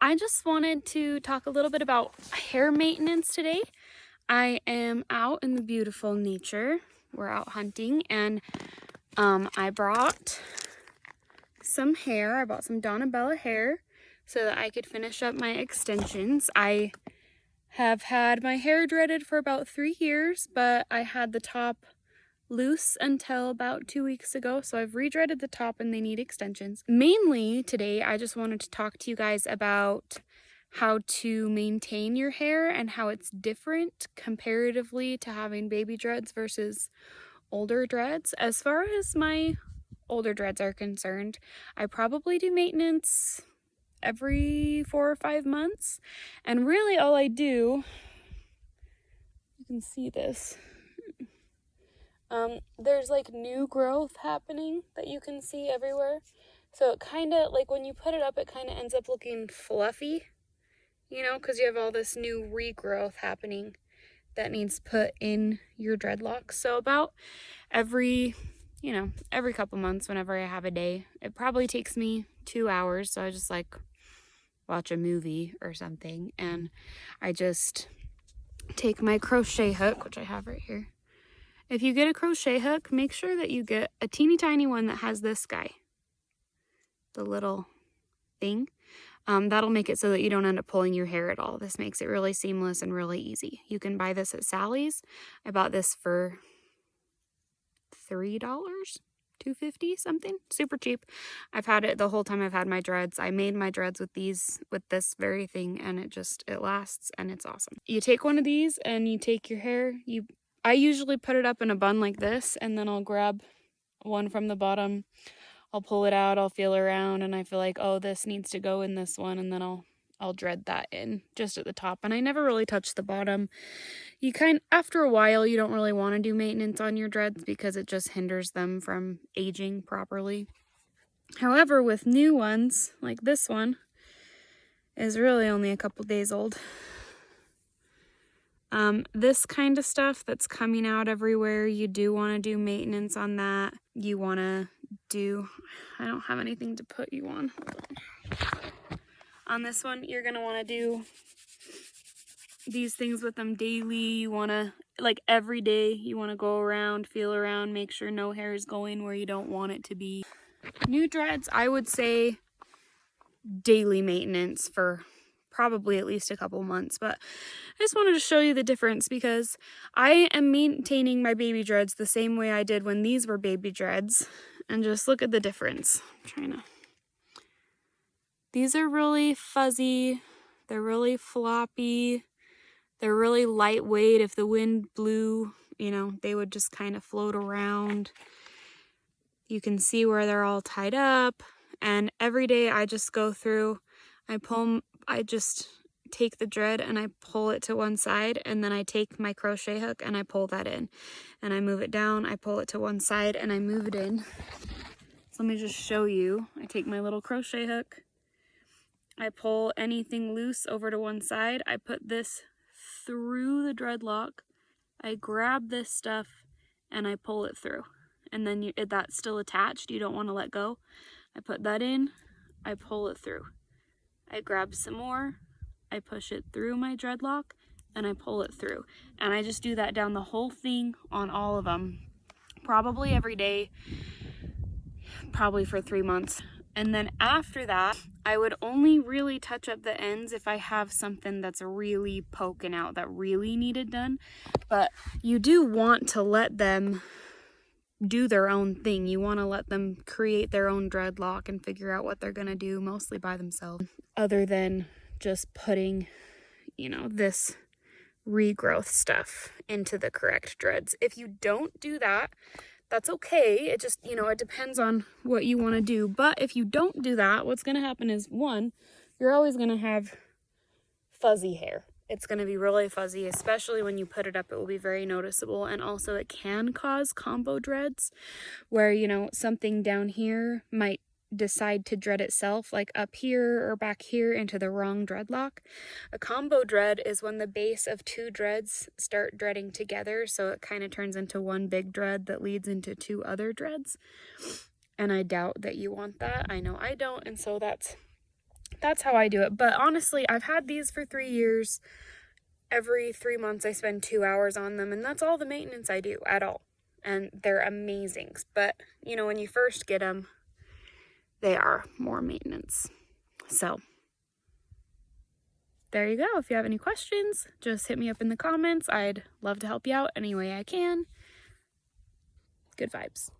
I just wanted to talk a little bit about hair maintenance today. I am out in the beautiful nature. We're out hunting, and I brought some hair. I bought some Donna Bella hair so that I could finish up my extensions. I have had my hair dreaded for about 3 years, but I had the top loose until about 2 weeks ago, so I've redreaded the top and they need extensions. Mainly today I just wanted to talk to you guys about how to maintain your hair and how it's different comparatively to having baby dreads versus older dreads. As far as my older dreads are concerned, I probably do maintenance every 4 or 5 months, and really all I do, you can see this, there's like new growth happening that you can see everywhere. So it kind of, like when you put it up, it kind of ends up looking fluffy, you know, because you have all this new regrowth happening that needs put in your dreadlocks. So about every couple months, whenever I have a day, it probably takes me 2 hours. So I just like watch a movie or something, and I just take my crochet hook, which I have right here. If you get a crochet hook, make sure that you get a teeny tiny one that has this guy, the little thing. That'll make it so that you don't end up pulling your hair at all. This makes it really seamless and really easy. You can buy this at Sally's. I bought this for $3, $2.50 something, super cheap. I've had it the whole time I've had my dreads. I made my dreads with this very thing, and it lasts and it's awesome. You take one of these and you take your hair, I usually put it up in a bun like this, and then I'll grab one from the bottom. I'll pull it out, I'll feel around, and I feel like, oh, this needs to go in this one, and then I'll dread that in just at the top. And I never really touch the bottom. After a while, you don't really want to do maintenance on your dreads because it just hinders them from aging properly. However, with new ones, like this one, is really only a couple days old. This kind of stuff that's coming out everywhere, you do want to do maintenance on that. You want to do, I don't have anything to put you on. Hold on this one, you're going to want to do these things with them daily. You want to, like every day, you want to go around, feel around, make sure no hair is going where you don't want it to be. New dreads, I would say daily maintenance for probably at least a couple months, but I just wanted to show you the difference because I am maintaining my baby dreads the same way I did when these were baby dreads, and just look at the difference. These are really fuzzy, they're really floppy, they're really lightweight. If the wind blew, you know, they would just kind of float around. You can see where they're all tied up, and every day I just go through, I just take the dread and I pull it to one side, and then I take my crochet hook and I pull that in, and I move it down, I pull it to one side, and I move it in. So let me just show you. I take my little crochet hook, I pull anything loose over to one side, I put this through the dreadlock, I grab this stuff and I pull it through, and then that's still attached, you don't want to let go. I put that in, I pull it through, I grab some more, I push it through my dreadlock, and I pull it through. And I just do that down the whole thing on all of them, probably every day, probably for 3 months. And then after that, I would only really touch up the ends if I have something that's really poking out that really needed done. But you do want to let them do their own thing. You want to let them create their own dreadlock and figure out what they're going to do mostly by themselves, other than just putting, you know, this regrowth stuff into the correct dreads. If you don't do that, that's okay. It just, you know, it depends on what you want to do. But if you don't do that, what's going to happen is, one, you're always going to have fuzzy hair. It's going to be really fuzzy, especially when you put it up. It will be very noticeable, and also it can cause combo dreads where, you know, something down here might decide to dread itself, like up here or back here, into the wrong dreadlock. A combo dread is when the base of 2 dreads start dreading together, so it kind of turns into one big dread that leads into 2 other dreads, and I doubt that you want that. I know I don't, and so that's that's how I do it. But honestly, I've had these for 3 years. Every 3 months I spend 2 hours on them, and that's all the maintenance I do at all. And they're amazing. But, you know, when you first get them, they are more maintenance. So there you go. If you have any questions, just hit me up in the comments. I'd love to help you out any way I can. Good vibes.